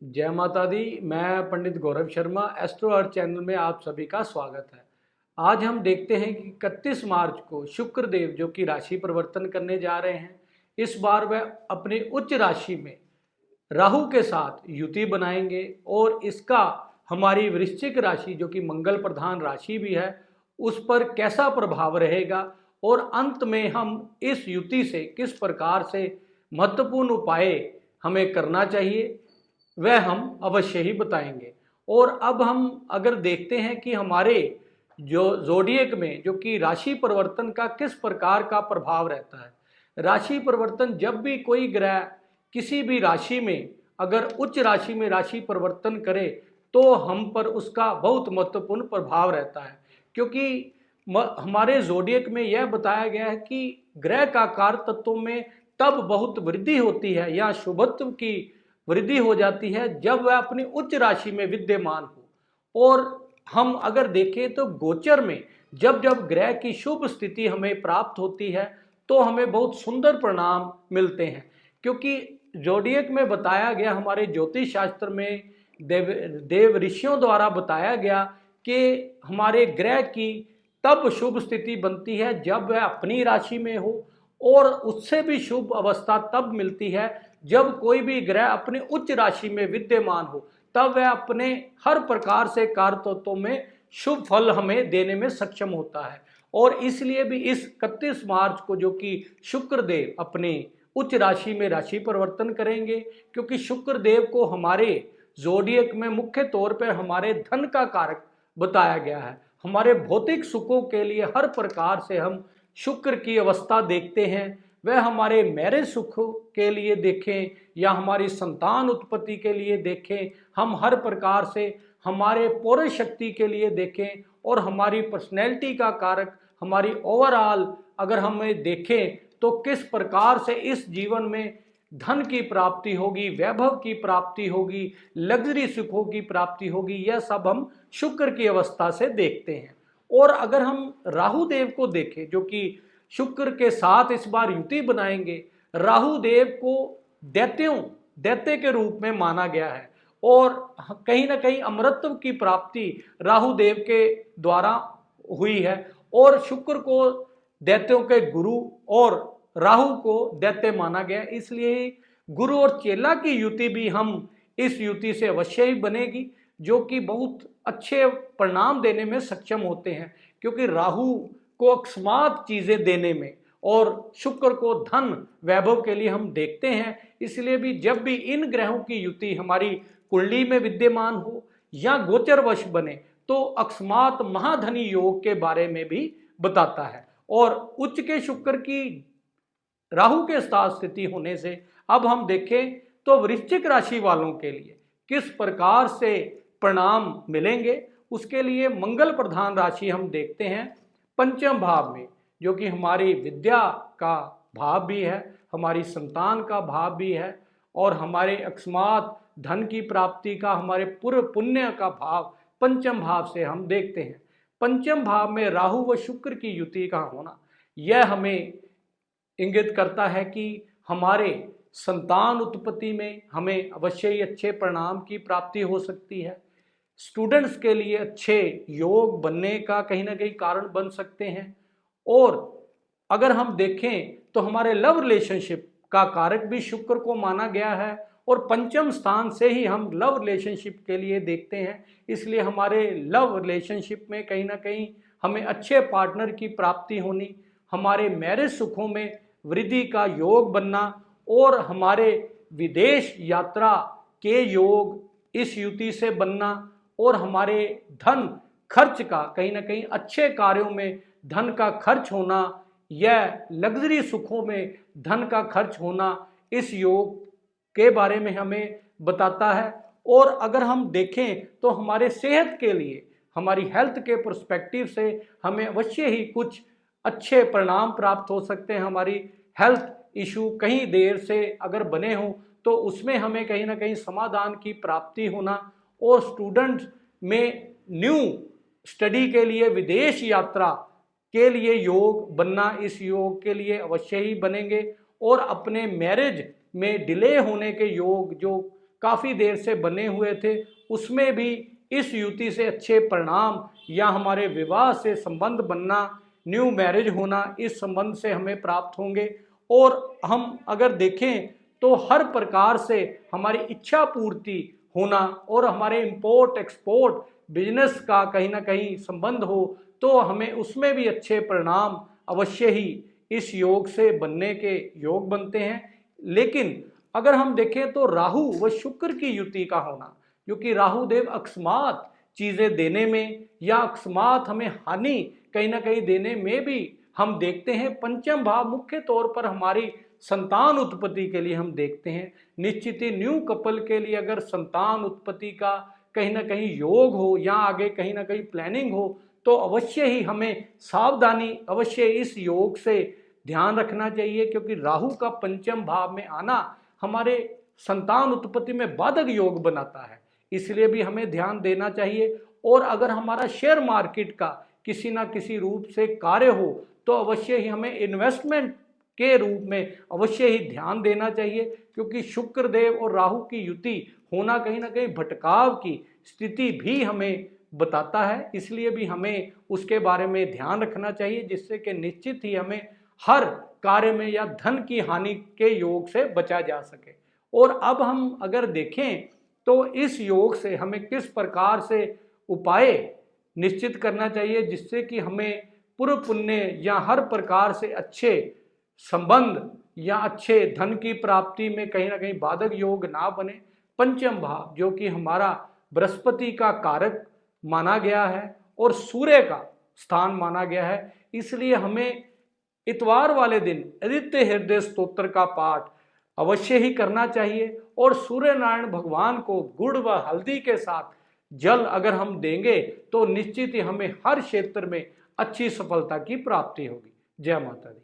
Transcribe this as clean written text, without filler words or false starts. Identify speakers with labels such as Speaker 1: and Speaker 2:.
Speaker 1: जय माता दी। मैं पंडित गौरव शर्मा, एस्ट्रो अर्थ चैनल में आप सभी का स्वागत है। आज हम देखते हैं कि 31 मार्च को शुक्र देव जो कि राशि परिवर्तन करने जा रहे हैं, इस बार वह अपनी उच्च राशि में राहु के साथ युति बनाएंगे और इसका हमारी वृश्चिक राशि जो कि मंगल प्रधान राशि भी है उस पर कैसा प्रभाव रहेगा और अंत में हम इस युति से किस प्रकार से महत्वपूर्ण उपाय हमें करना चाहिए वह हम अवश्य ही बताएंगे। और अब हम अगर देखते हैं कि हमारे जो जोडियक में जो कि राशि परिवर्तन का किस प्रकार का प्रभाव रहता है। राशि परिवर्तन, जब भी कोई ग्रह किसी भी राशि में अगर उच्च राशि में राशि परिवर्तन करे तो हम पर उसका बहुत महत्वपूर्ण प्रभाव रहता है, क्योंकि हमारे जोडियक में यह बताया गया है कि ग्रह का कार तत्वों में तब बहुत वृद्धि होती है या शुभत्व की वृद्धि हो जाती है जब वह अपनी उच्च राशि में विद्यमान हो। और हम अगर देखें तो गोचर में जब जब ग्रह की शुभ स्थिति हमें प्राप्त होती है तो हमें बहुत सुंदर परिणाम मिलते हैं, क्योंकि जोडियक में बताया गया, हमारे ज्योतिष शास्त्र में देव ऋषियों द्वारा बताया गया कि हमारे ग्रह की तब शुभ स्थिति बनती है जब वह अपनी राशि में हो, और उससे भी शुभ अवस्था तब मिलती है जब कोई भी ग्रह अपनी उच्च राशि में विद्यमान हो, तब वह अपने हर प्रकार से कारतत्वों में शुभ फल हमें देने में सक्षम होता है। और इसलिए भी इस 31 मार्च को जो कि शुक्र देव अपने उच्च राशि में राशि परिवर्तन करेंगे, क्योंकि शुक्र देव को हमारे जोडियक में मुख्य तौर पर हमारे धन का कारक बताया गया है। हमारे भौतिक सुखों के लिए हर प्रकार से हम शुक्र की अवस्था देखते हैं, वह हमारे मैरिज सुख के लिए देखें या हमारी संतान उत्पत्ति के लिए देखें, हम हर प्रकार से हमारे पौरुष शक्ति के लिए देखें, और हमारी पर्सनैलिटी का कारक हमारी ओवरऑल अगर हमें देखें तो किस प्रकार से इस जीवन में धन की प्राप्ति होगी, वैभव की प्राप्ति होगी, लग्जरी सुखों की प्राप्ति होगी, यह सब हम शुक्र की अवस्था से देखते हैं। और अगर हम राहु देव को देखें जो कि शुक्र के साथ इस बार युति बनाएंगे, राहु देव को दैत्य के रूप में माना गया है, और कहीं ना कहीं अमरत्व की प्राप्ति राहु देव के द्वारा हुई है, और शुक्र को दैत्यों के गुरु और राहु को दैत्य माना गया। इसलिए गुरु और चेला की युति भी हम इस युति से अवश्य ही बनेगी, जो कि बहुत अच्छे परिणाम देने में सक्षम होते हैं, क्योंकि राहु को अकस्मात चीजें देने में और शुक्र को धन वैभव के लिए हम देखते हैं। इसलिए भी जब भी इन ग्रहों की युति हमारी कुंडली में विद्यमान हो या गोचरवश बने तो अकस्मात महाधनी योग के बारे में भी बताता है। और उच्च के शुक्र की राहु के साथ स्थिति होने से अब हम देखें तो वृश्चिक राशि वालों के लिए किस प्रकार से परिणाम मिलेंगे, उसके लिए मंगल प्रधान राशि हम देखते हैं पंचम भाव में, जो कि हमारी विद्या का भाव भी है, हमारी संतान का भाव भी है, और हमारे अकस्मात धन की प्राप्ति का, हमारे पूर्व पुण्य का भाव पंचम भाव से हम देखते हैं। पंचम भाव में राहु व शुक्र की युति का होना यह हमें इंगित करता है कि हमारे संतान उत्पत्ति में हमें अवश्य ही अच्छे परिणाम की प्राप्ति हो सकती है। स्टूडेंट्स के लिए अच्छे योग बनने का कहीं ना कहीं कारण बन सकते हैं। और अगर हम देखें तो हमारे लव रिलेशनशिप का कारक भी शुक्र को माना गया है, और पंचम स्थान से ही हम लव रिलेशनशिप के लिए देखते हैं। इसलिए हमारे लव रिलेशनशिप में कहीं ना कहीं हमें अच्छे पार्टनर की प्राप्ति होनी, हमारे मैरिज सुखों में वृद्धि का योग बनना, और हमारे विदेश यात्रा के योग इस युति से बनना, और हमारे धन खर्च का कहीं ना कहीं अच्छे कार्यों में धन का खर्च होना, यह लग्जरी सुखों में धन का खर्च होना इस योग के बारे में हमें बताता है। और अगर हम देखें तो हमारे सेहत के लिए, हमारी हेल्थ के पर्सपेक्टिव से हमें अवश्य ही कुछ अच्छे परिणाम प्राप्त हो सकते हैं। हमारी हेल्थ इशू कहीं देर से अगर बने हों तो उसमें हमें कहीं ना कहीं समाधान की प्राप्ति होना, और स्टूडेंट्स में न्यू स्टडी के लिए विदेश यात्रा के लिए योग बनना इस योग के लिए अवश्य ही बनेंगे। और अपने मैरिज में डिले होने के योग जो काफ़ी देर से बने हुए थे, उसमें भी इस युति से अच्छे परिणाम या हमारे विवाह से संबंध बनना, न्यू मैरिज होना, इस संबंध से हमें प्राप्त होंगे। और हम अगर देखें तो हर प्रकार से हमारी इच्छा पूर्ति होना और हमारे इंपोर्ट एक्सपोर्ट बिजनेस का कहीं ना कहीं संबंध हो तो हमें उसमें भी अच्छे परिणाम अवश्य ही इस योग से बनने के योग बनते हैं। लेकिन अगर हम देखें तो राहु व शुक्र की युति का होना, क्योंकि राहु देव अकस्मात चीज़ें देने में या अकस्मात हमें हानि कहीं ना कहीं देने में भी हम देखते हैं। पंचम भाव मुख्य तौर पर हमारी संतान उत्पत्ति के लिए हम देखते हैं। निश्चित ही न्यू कपल के लिए अगर संतान उत्पत्ति का कहीं ना कहीं योग हो या आगे कहीं ना कहीं प्लानिंग हो तो अवश्य ही हमें सावधानी अवश्य इस योग से ध्यान रखना चाहिए, क्योंकि राहु का पंचम भाव में आना हमारे संतान उत्पत्ति में बाधक योग बनाता है, इसलिए भी हमें ध्यान देना चाहिए। और अगर हमारा शेयर मार्केट का किसी ना किसी रूप से कार्य हो तो अवश्य ही हमें इन्वेस्टमेंट के रूप में अवश्य ही ध्यान देना चाहिए, क्योंकि शुक्र देव और राहु की युति होना कहीं ना कहीं भटकाव की स्थिति भी हमें बताता है, इसलिए भी हमें उसके बारे में ध्यान रखना चाहिए, जिससे कि निश्चित ही हमें हर कार्य में या धन की हानि के योग से बचा जा सके। और अब हम अगर देखें तो इस योग से हमें किस प्रकार से उपाय निश्चित करना चाहिए जिससे कि हमें पूर्व पुण्य या हर प्रकार से अच्छे संबंध या अच्छे धन की प्राप्ति में कहीं ना कहीं बाधक योग ना बने। पंचम भाव जो कि हमारा बृहस्पति का कारक माना गया है और सूर्य का स्थान माना गया है, इसलिए हमें इतवार वाले दिन आदित्य हृदय स्तोत्र का पाठ अवश्य ही करना चाहिए। और सूर्य नारायण भगवान को गुड़ व हल्दी के साथ जल अगर हम देंगे तो निश्चित ही हमें हर क्षेत्र में अच्छी सफलता की प्राप्ति होगी। जय माता दी।